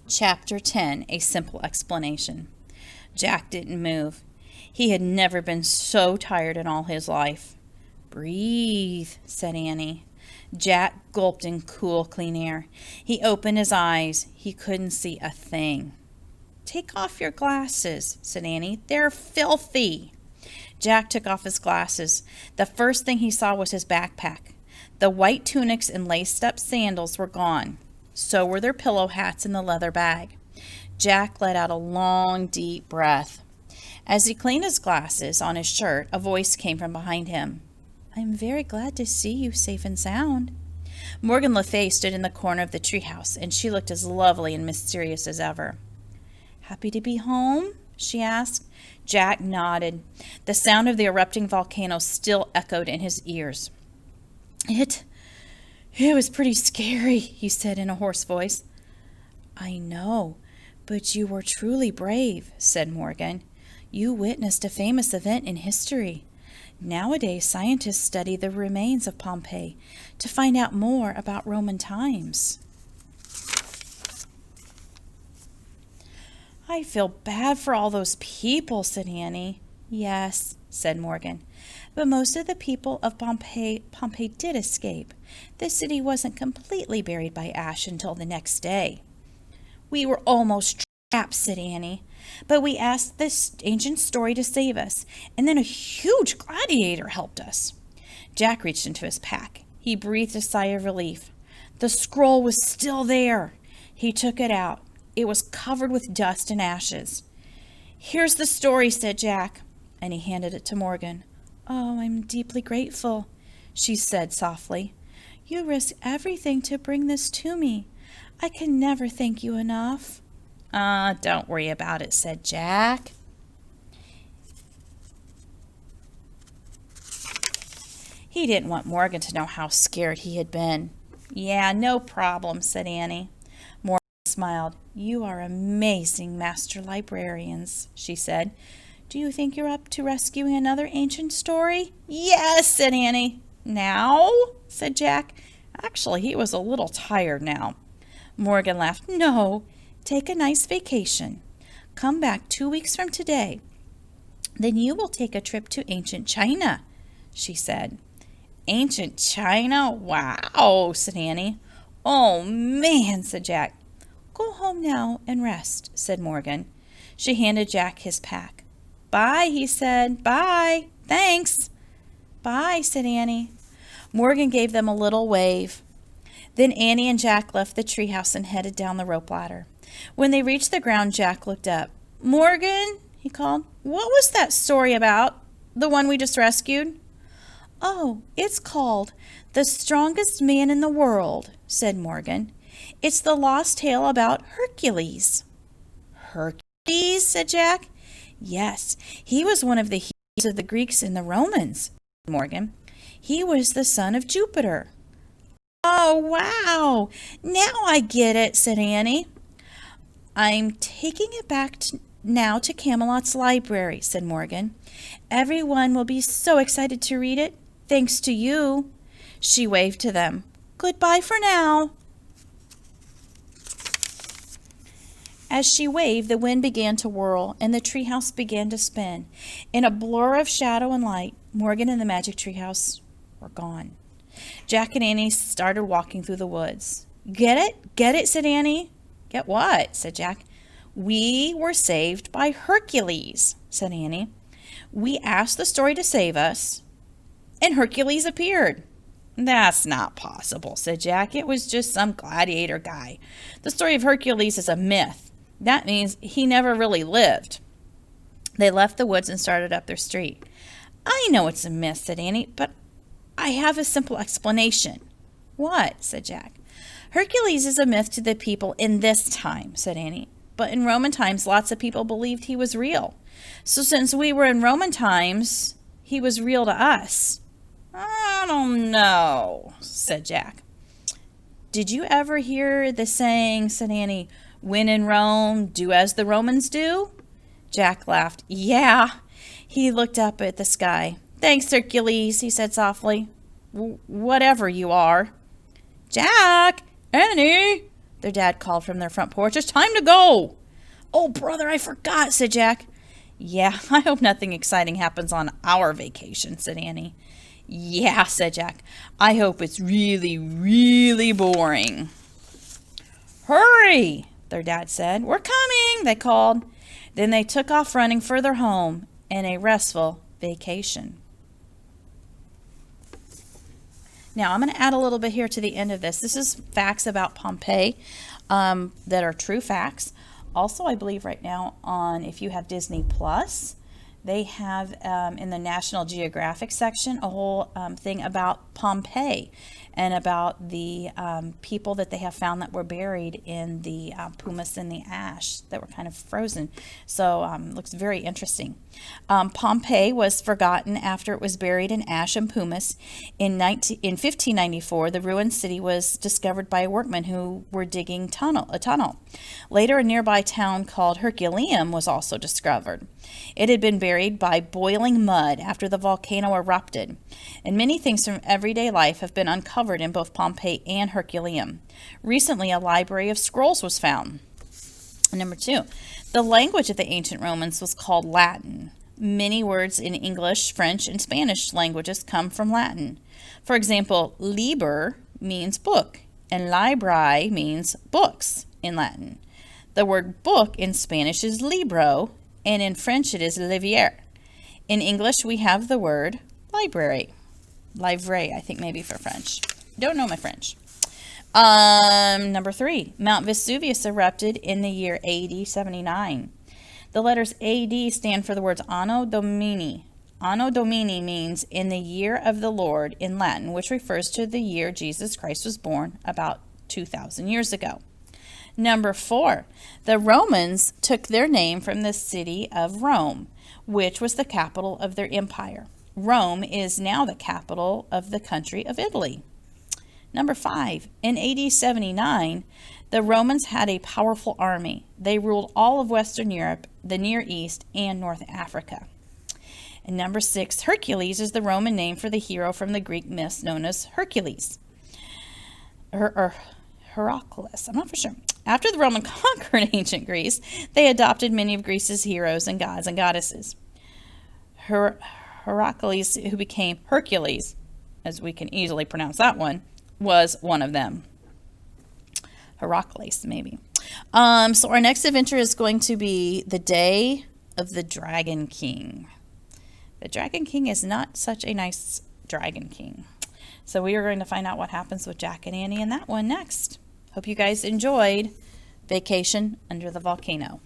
Chapter 10, A Simple Explanation. Jack didn't move. He had never been so tired in all his life. "Breathe," said Annie. Jack gulped in cool, clean air. He opened his eyes. He couldn't see a thing. "Take off your glasses," said Annie. "They're filthy." Jack took off his glasses. The first thing he saw was his backpack. The white tunics and laced-up sandals were gone. So were their pillow hats in the leather bag. Jack let out a long, deep breath. As he cleaned his glasses on his shirt, a voice came from behind him. "I'm very glad to see you safe and sound." Morgan Le Fay stood in the corner of the treehouse, and she looked as lovely and mysterious as ever. "Happy to be home?" she asked. Jack nodded. The sound of the erupting volcano still echoed in his ears. It was pretty scary," he said in a hoarse voice. "I know, but you were truly brave," said Morgan. "You witnessed a famous event in history. Nowadays, scientists study the remains of Pompeii to find out more about Roman times." "I feel bad for all those people," said Annie. "Yes," said Morgan, "but most of the people of Pompeii did escape. The city wasn't completely buried by ash until the next day." "We were almost trapped," said Annie, "but we asked this ancient story to save us, and then a huge gladiator helped us." Jack reached into his pack. He breathed a sigh of relief. The scroll was still there. He took it out. It was covered with dust and ashes. "Here's the story," said Jack, and he handed it to Morgan. "Oh, I'm deeply grateful," she said softly. "You risked everything to bring this to me. I can never thank you enough." Don't worry about it," said Jack. He didn't want Morgan to know how scared he had been. "Yeah, no problem," said Annie. Morgan smiled. "You are amazing, Master Librarians," she said. "Do you think you're up to rescuing another ancient story?" "Yes," said Annie. "Now?" said Jack. Actually, he was a little tired now. Morgan laughed. "No, take a nice vacation. Come back 2 weeks from today. Then you will take a trip to ancient China," she said. "Ancient China? Wow," said Annie. "Oh, man," said Jack. "Go home now and rest," said Morgan. She handed Jack his pack. "Bye," he said. "Bye. Thanks." "Bye," said Annie. Morgan gave them a little wave. Then Annie and Jack left the treehouse and headed down the rope ladder. When they reached the ground, Jack looked up. "Morgan," he called, "what was that story about? The one we just rescued?" "Oh, it's called The Strongest Man in the World," said Morgan. "It's the lost tale about Hercules." "Hercules?" said Jack. "Yes, he was one of the heroes of the Greeks and the Romans," said Morgan. "He was the son of Jupiter." "Oh, wow! Now I get it," said Annie. "I'm taking it back now to Camelot's library," said Morgan. "Everyone will be so excited to read it, thanks to you." She waved to them. "Goodbye for now." As she waved, the wind began to whirl, and the treehouse began to spin. In a blur of shadow and light, Morgan and the magic treehouse were gone. Jack and Annie started walking through the woods. "Get it? Get it?" said Annie. "Get what?" said Jack. "We were saved by Hercules," said Annie. "We asked the story to save us, and Hercules appeared." "That's not possible," said Jack. "It was just some gladiator guy. The story of Hercules is a myth. That means he never really lived." They left the woods and started up their street. "I know it's a myth," said Annie, "but I have a simple explanation." "What?" said Jack. "Hercules is a myth to the people in this time," said Annie. "But in Roman times, lots of people believed he was real. So since we were in Roman times, he was real to us." "I don't know," said Jack. "Did you ever hear the saying," said Annie, "when in Rome, do as the Romans do?" Jack laughed. "Yeah." He looked up at the sky. "Thanks, Hercules," he said softly. "Whatever you are." "Jack! Annie! their dad called from their front porch. It's time to go. Oh, brother, I forgot, said Jack. Yeah, I hope nothing exciting happens on our vacation, said Annie. Yeah, said Jack. I hope it's really, really boring. Hurry, their dad said. We're coming, they called. Then they took off running further home in a restful vacation. Now, I'm going to add a little bit here to the end of this. This is facts about Pompeii that are true facts. Also, I believe right now on, if you have Disney Plus, they have in the National Geographic section a whole thing about Pompeii and about the people that they have found that were buried in the pumice and the ash that were kind of frozen. So looks very interesting. Pompeii was forgotten after it was buried in ash and pumice. In 1594, the ruined city was discovered by workmen who were digging a tunnel. Later, a nearby town called Herculaneum was also discovered. It had been buried by boiling mud after the volcano erupted, and many things from everyday life have been uncovered in both Pompeii and Herculaneum. Recently, a library of scrolls was found. Number 2, the language of the ancient Romans was called Latin. Many words in English, French, and Spanish languages come from Latin. For example, liber means book, and librae means books in Latin. The word book in Spanish is libro, and in French it is livre. In English, we have the word library. Livre, I think maybe for French. Don't know my French. Number 3, Mount Vesuvius erupted in the year AD 79. The letters AD stand for the words Anno Domini. Anno Domini means in the year of the Lord in Latin, which refers to the year Jesus Christ was born about 2,000 years ago. Number 4, the Romans took their name from the city of Rome, which was the capital of their empire. Rome is now the capital of the country of Italy. Number 5, in AD 79, the Romans had a powerful army. They ruled all of Western Europe, the Near East, and North Africa. And number 6, Hercules is the Roman name for the hero from the Greek myths known as Hercules. Heracles, I'm not for sure. After the Roman conquered ancient Greece, they adopted many of Greece's heroes and gods and goddesses. Heracles, who became Hercules, as we can easily pronounce that one, was one of them. Heracles, maybe. So our next adventure is going to be the Day of the Dragon King. The Dragon King is not such a nice Dragon King. So we are going to find out what happens with Jack and Annie in that one next. Hope you guys enjoyed Vacation Under the Volcano.